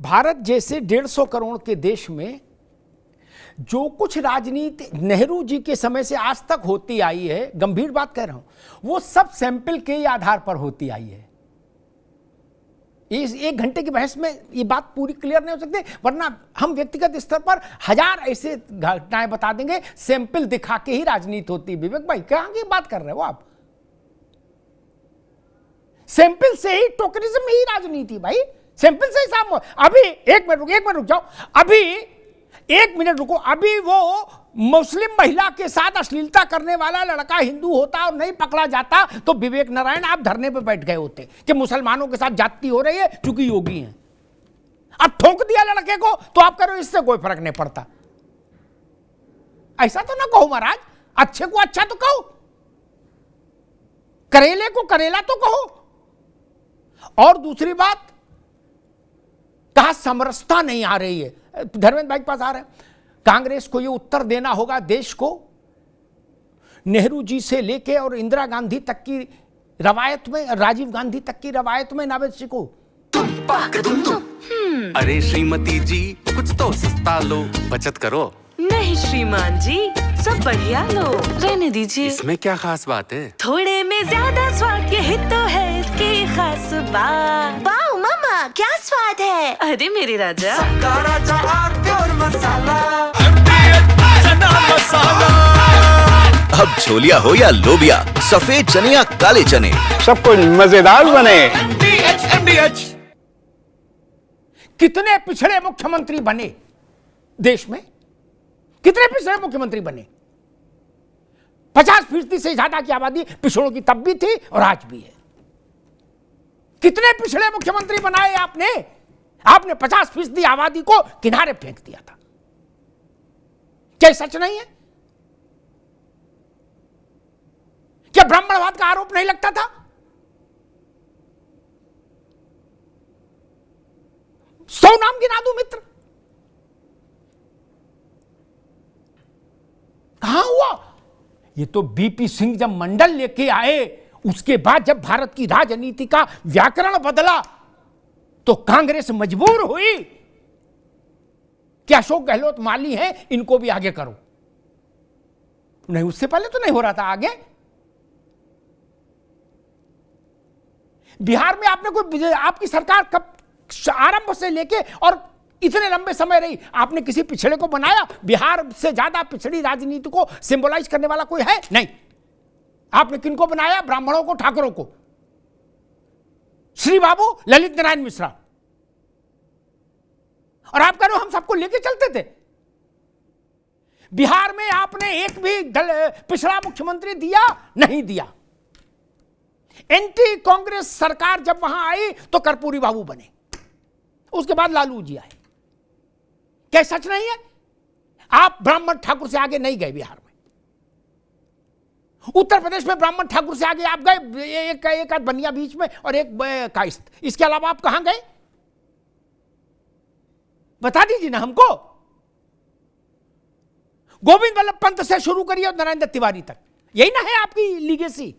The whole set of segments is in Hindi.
भारत जैसे 150 करोड़ के देश में जो कुछ राजनीति नेहरू जी के समय से आज तक होती आई है, गंभीर बात कह रहा हूं, वो सब सैंपल के आधार पर होती आई है। इस 1 घंटे की बहस में ये बात पूरी क्लियर नहीं हो सकती, वरना हम व्यक्तिगत स्तर पर 1000 ऐसे घटनाएं बता देंगे, सैंपल दिखा के ही राजनीति होती है। विवेक भाई कहां की बात कर रहे हो आप? सैंपल से ही टोकनिज्म ही राजनीति भाई, सैंपल से ही सामने। अभी एक मिनट रुक जाओ, अभी 1 मिनट रुको। अभी वो मुस्लिम महिला के साथ अश्लीलता करने वाला लड़का हिंदू होता और नहीं पकड़ा जाता तो विवेक नारायण आप धरने पे बैठ गए होते कि मुसलमानों के साथ जाति हो रही है क्योंकि योगी हैं। अब ठोक दिया लड़के को तो आप कह रहे हो इससे कोई फर्क नहीं पड़ता। ऐसा तो ना कहो महाराज, अच्छे को अच्छा तो कहो, करेले को करेला तो कहो। और दूसरी बात, कहा समरसता नहीं आ रही है। धर्मेंद्र भाई के पास आ रहे हैं, कांग्रेस को यह उत्तर देना होगा देश को, नेहरू जी से लेके और इंदिरा गांधी तक की रवायत में, राजीव गांधी तक की रवायत में नावेद को अरे श्रीमती जी कुछ तो सस्ता लो, बचत करो। नहीं श्रीमान जी, सब बढ़िया लो, रहने दीजिए। इसमें क्या खास बात है? थोड़े में ज्यादा स्वाद, यही तो है इसकी खास बात। वाओ मामा, क्या स्वाद है। अरे मेरे राजा, अब छोलिया हो या लोबिया, सफेद चने या काले चने, सब कुछ मजेदार बने। कितने पिछड़े मुख्यमंत्री बने देश में, कितने पिछड़े मुख्यमंत्री बने। 50% से ज्यादा की आबादी पिछड़ों की तब भी थी और आज भी है। कितने पिछड़े मुख्यमंत्री बनाए आपने? आपने 50% आबादी को किनारे फेंक दिया था। क्या सच नहीं है? क्या ब्राह्मणवाद का आरोप नहीं लगता था? सौ नाम गिना दूं मित्र, कहां हुआ? ये तो बीपी सिंह जब मंडल लेके आए, उसके बाद जब भारत की राजनीति का व्याकरण बदला तो कांग्रेस मजबूर हुई कि अशोक गहलोत माली हैं, इनको भी आगे करो। नहीं, उससे पहले तो नहीं हो रहा था आगे। बिहार में आपने कोई, आपकी सरकार कब आरंभ से लेके और इतने लंबे समय रही, आपने किसी पिछड़े को बनाया? बिहार से ज्यादा पिछड़ी राजनीति को सिंबलाइज करने वाला कोई है? नहीं। आपने किनको बनाया? ब्राह्मणों को, ठाकुरों को, श्री बाबू, ललित नारायण मिश्रा। और आप कह रहे हो हम सबको लेके चलते थे। बिहार में आपने एक भी पिछड़ा मुख्यमंत्री दिया? नहीं दिया। एंटी कांग्रेस सरकार जब वहां आई तो कर्पूरी बाबू बने, उसके बाद लालू जी आए। क्या सच नहीं है? आप ब्राह्मण ठाकुर से आगे नहीं गए बिहार में। उत्तर प्रदेश में ब्राह्मण ठाकुर से आगे आप गए, एक आध बनिया बीच में और एक कायस्थ। इसके अलावा आप कहां गए? बता दीजिए ना हमको। गोविंद वल्लभ पंत से शुरू करिए और नारायण दत्त तिवारी तक, यही ना है आपकी लीगेसी।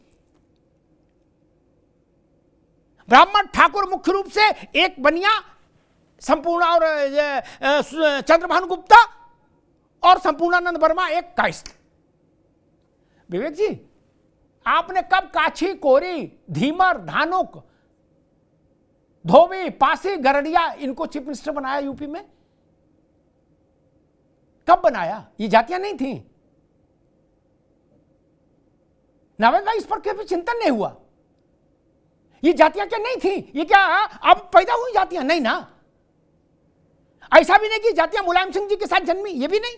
ब्राह्मण ठाकुर मुख्य रूप से एक बनिया, संपूर्ण और चंद्रभानु गुप्ता और संपूर्णानंद वर्मा, एक कायस्थ। विवेक जी, आपने कब काछी, कोरी, धीमर, धानुक, धोबी, पासी, गरडिया, इनको चीफ मिनिस्टर बनाया यूपी में? कब बनाया? ये जातियां नहीं थी। नावेद भाई, इस पर कभी चिंतन नहीं हुआ? ये जातियां क्या नहीं थी? ये क्या अब पैदा हुई जातियां? नहीं ना। ऐसा भी नहीं कि जातियां मुलायम सिंह जी के साथ जन्मी, ये भी नहीं।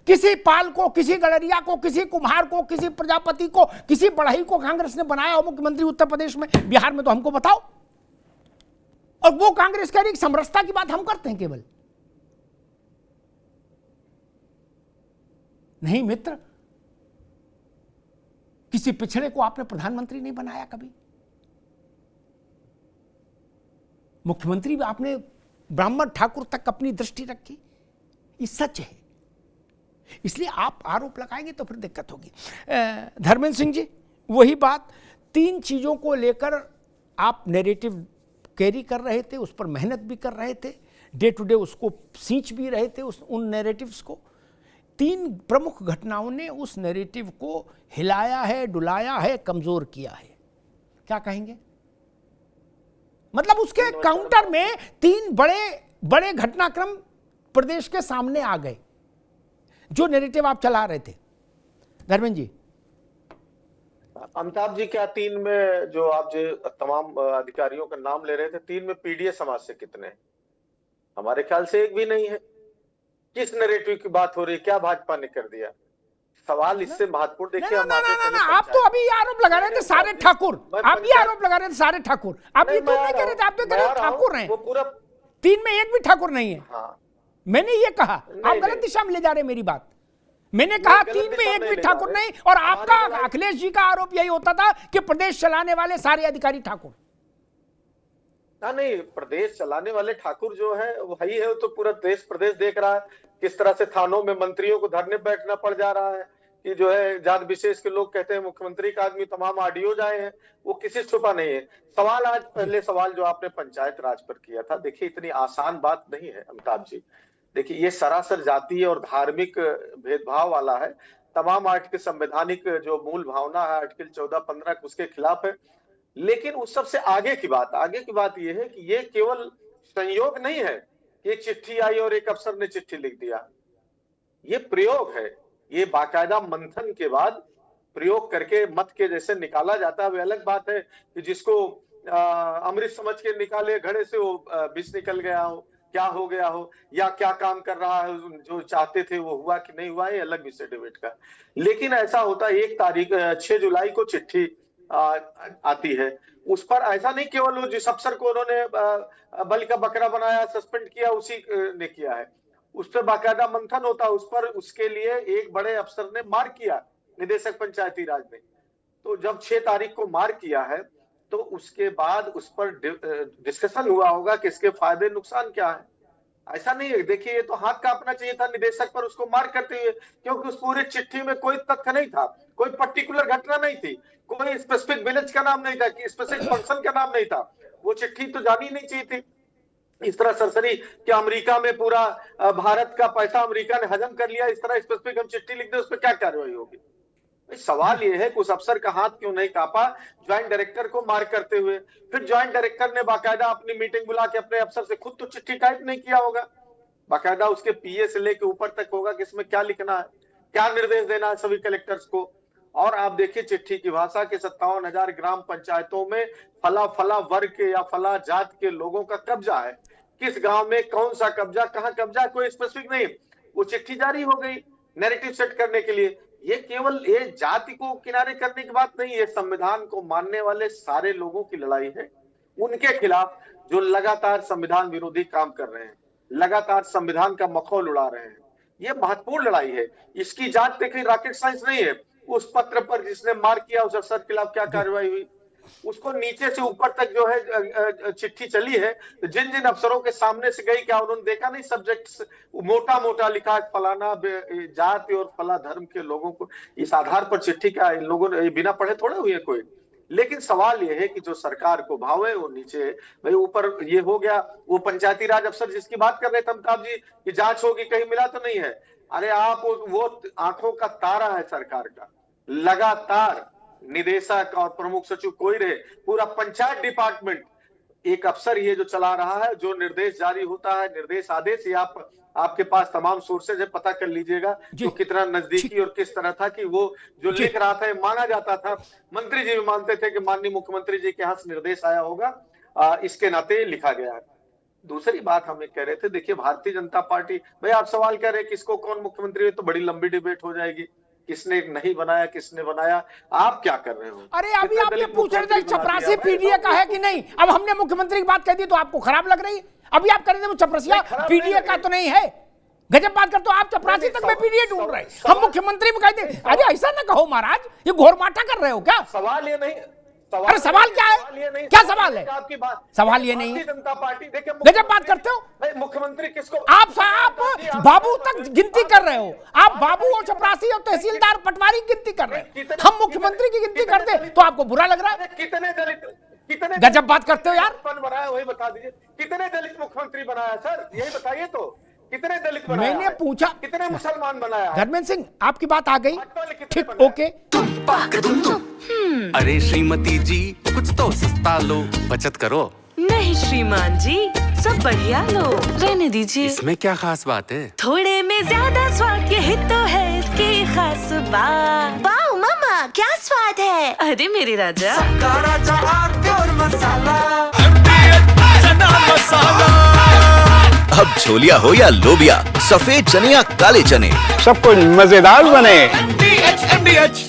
किसी पाल को, किसी गड़रिया को, किसी कुम्हार को, किसी प्रजापति को, किसी बढ़ई को कांग्रेस ने बनाया हो मुख्यमंत्री उत्तर प्रदेश में। बिहार में तो हमको बताओ। और वो कांग्रेस कह रही समरसता की बात हम करते हैं केवल। नहीं मित्र, किसी पिछड़े को आपने प्रधानमंत्री नहीं बनाया कभी। मुख्यमंत्री भी आपने ब्राह्मण ठाकुर तक अपनी दृष्टि रखी, ये सच है। इसलिए आप आरोप लगाएंगे तो फिर दिक्कत होगी। धर्मेंद्र सिंह जी, वही बात, 3 चीजों को लेकर आप नैरेटिव कैरी कर रहे थे, उस पर मेहनत भी कर रहे थे, डे टू डे उसको सींच भी रहे थे उन नैरेटिव्स को। 3 प्रमुख घटनाओं ने उस नैरेटिव को हिलाया है, डुलाया है, कमजोर किया है। क्या कहेंगे? मतलब उसके काउंटर में 3 बड़े घटनाक्रम प्रदेश के सामने आ गए, जो नैरेटिव आप चला रहे थे। धर्मेंद्र जी, अमिताभ जी, क्या 3 में जो आप जो तमाम अधिकारियों का नाम ले रहे थे, 3 में पीडीए समाज से कितने हैं? हमारे ख्याल से एक भी नहीं है। किस नैरेटिव की बात हो रही है? क्या भाजपा ने कर दिया? सवाल इससे महत्वपूर्ण देखिए। ना, आप तो अभी आरोप लगा रहे थे सारे ठाकुर, आप भी आरोप लगा रहे थे सारे ठाकुर। आप ये तो नहीं कह रहे थे, आप तो कह रहे ठाकुर हैं। वो पूरा 3 में एक भी ठाकुर नहीं है। हाँ, मैंने ये कहा, आप गलत दिशा में ले जा रहे हैं मेरी बात। मैंने कहा 3 में एक भी ठाकुर नहीं, और आपका अखिलेश जी का आरोप यही होता था कि प्रदेश चलाने वाले सारे अधिकारी ठाकुर। नहीं, प्रदेश चलाने वाले ठाकुर जो है वही है। वो तो पूरा देश प्रदेश देख रहा है किस तरह से थानों में मंत्रियों को धरने बैठना पड़ जा रहा है कि जो है जात विशेष के लोग कहते हैं मुख्यमंत्री का आदमी, तमाम ऑडियोज आए हैं, वो किसी से छुपा नहीं है। सवाल आज पहले सवाल जो आपने पंचायत राज पर किया था, देखिए इतनी आसान बात नहीं है अमिताभ जी। देखिए ये सरासर जातीय और धार्मिक भेदभाव वाला है। तमाम आर्टिकल संवैधानिक जो मूल भावना है आर्टिकल 14-15 उसके खिलाफ है। लेकिन उस सबसे आगे की बात यह है कि ये केवल संयोग नहीं है कि एक चिट्ठी आई और एक अफसर ने चिट्ठी लिख दिया। ये प्रयोग है, ये बाकायदा मंथन के बाद प्रयोग करके मत के जैसे निकाला जाता है। वो अलग बात है कि जिसको अमृत समझ के निकाले घड़े से वो विष निकल गया हो, क्या हो गया हो, या क्या काम कर रहा है, जो चाहते थे वो हुआ कि नहीं हुआ, ये अलग विषय डिबेट का। लेकिन ऐसा होता है 6 जुलाई को चिट्ठी आती है, उस पर ऐसा नहीं केवल वो जिस अफसर को उन्होंने बलि का बकरा बनाया, सस्पेंड किया, उसी ने किया है, उस पर बाकायदा मंथन होता है। उस पर उसके लिए एक बड़े अफसर ने मार्क किया, निदेशक पंचायती राज ने। तो जब 6 तारीख को मार्क किया है तो उसके बाद उस पर डिस्कशन हुआ होगा कि इसके फायदे नुकसान क्या है। ऐसा नहीं है, देखिए ये तो हाथ कांपना चाहिए था निदेशक पर उसको मार्क करते हुए, क्योंकि उस पूरे चिट्ठी में कोई तथ्य नहीं था, कोई पर्टिकुलर घटना नहीं थी, कोई स्पेसिफिक विलेज का नाम नहीं था, कि स्पेसिफिक पर्सन का नाम नहीं था। वो चिट्ठी तो जानी नहीं चाहिए थी। इस तरह सरसरी कि अमेरिका में पूरा भारत का पैसा अमेरिका ने हजम कर लिया, इस तरह स्पेसिफिक हम चिट्ठी लिख दे, उस पर क्या कार्रवाई होगी? सवाल यह है कि उस अफसर का हाथ क्यों नहीं कांपा ज्वाइंट डायरेक्टर को मार्क करते हुए? फिर ज्वाइंट डायरेक्टर ने बाकायदा अपनी मीटिंग बुला के अपने अफसर से खुद तो चिट्ठी टाइप नहीं किया होगा, बाकायदा उसके पीए से लेके ऊपर तक होगा कि इसमें क्या लिखना है, क्या निर्देश देना है सभी कलेक्टर्स को। और आप देखिए चिट्ठी की भाषा के 57,000 ग्राम पंचायतों में फला वर्ग के या फला जात के लोगों का कब्जा है। किस गांव में कौन सा कब्जा, कहां कब्जा, कोई स्पेसिफिक नहीं। वो चिट्ठी जारी हो गई नैरेटिव सेट करने के लिए। ये केवल ये जाति को किनारे करने की बात नहीं है, संविधान को मानने वाले सारे लोगों की लड़ाई है, उनके खिलाफ जो लगातार संविधान विरोधी काम कर रहे हैं, लगातार संविधान का मखौल उड़ा रहे हैं। ये महत्वपूर्ण लड़ाई है। इसकी जांच देखिए रॉकेट साइंस नहीं है। उस पत्र पर जिसने मार किया उस अफसर के खिलाफ क्या कार्रवाई हुई, उसको नीचे से ऊपर तक जो है चिट्ठी चली है, तो जिन जिन अफसरों के सामने से गई, क्या उन्होंने देखा नहीं सब्जेक्ट मोटा मोटा लिखा है फलाना जाति और फला धर्म के लोगों को, इस आधार पर चिट्ठी का इन लोगों ने बिना पढ़े थोड़े हुए कोई। लेकिन सवाल यह है कि जो सरकार को भाव है वो नीचे भाई ऊपर ये हो गया। वो पंचायती राज अफसर जिसकी बात कर रहे थे अमिताभ जी कि जांच होगी, कहीं मिला तो नहीं है। अरे आप वो आंखों का तारा है सरकार का, लगातार निदेशक और प्रमुख सचिव कोई रहे, पूरा पंचायत डिपार्टमेंट एक अफसर ये जो चला रहा है, जो निर्देश जारी होता है, निर्देश आदेश, ये आपके पास तमाम सोर्सेज है, पता कर लीजिएगा तो कितना नजदीकी और किस तरह था कि वो जो लिख रहा था माना जाता था, मंत्री जी भी मानते थे कि माननीय मुख्यमंत्री जी के यहाँ से निर्देश आया होगा, इसके नाते लिखा गया है। दूसरी बात हम कह रहे थे, देखिए भारतीय जनता पार्टी, भाई आप सवाल कर रहे हैं किसको कौन मुख्यमंत्री है, तो बड़ी लंबी डिबेट हो जाएगी, किसने नहीं बनाया, किसने बनाया, आप क्या कर रहे हो? अरे अभी आप ये पूछ रहे थे चपरासी पीडीए का है कि नहीं, अब हमने मुख्यमंत्री की बात कह दी तो आपको खराब लग रही है। अभी आप कह रहे थे वो चपरासिया पीडीए का तो नहीं है, गजब बात करते हो आप, चपरासी तक में पीडीए ढूंढ रहे, हम मुख्यमंत्री में कह दे। अरे ऐसा ना कहो महाराज, ये घोरमाटा कर रहे हो क्या? सवाल ये नहीं, अरे सवाल क्या है, क्या सवाल है? आपकी बात सवाल ये नहीं है, जनता पार्टी देखिए गजब बात करते हो मुख्यमंत्री किसको, आप बाबू तक गिनती कर रहे हो, आप बाबू और चपरासी और तहसीलदार पटवारी गिनती कर रहे हो, हम मुख्यमंत्री की गिनती करते तो आपको बुरा लग रहा है। कितने गजब बात करते हो यार। बनाया वही बता दीजिए, कितने दलित मुख्यमंत्री बनाया सर, यही बताइए तो, कितने दलित बनाया मैंने है? पूछा, कितने मुसलमान बनाया है? धर्मेंद्र सिंह आपकी बात आ गई, भाजपा ने कितने ठीक, बनाया? ओके। अरे श्रीमती जी कुछ तो सस्ता लो, बचत करो। नहीं श्रीमान जी, सब बढ़िया लो, रहने दीजिए। इसमें क्या खास बात है? थोड़े में ज्यादा स्वाद, यही तो है इसकी खास बात। वाह मामा, क्या स्वाद है। अरे मेरे राजा, अब छोलिया हो या लोबिया, सफेद चने या काले चने, सब कुछ मजेदार बने। MDH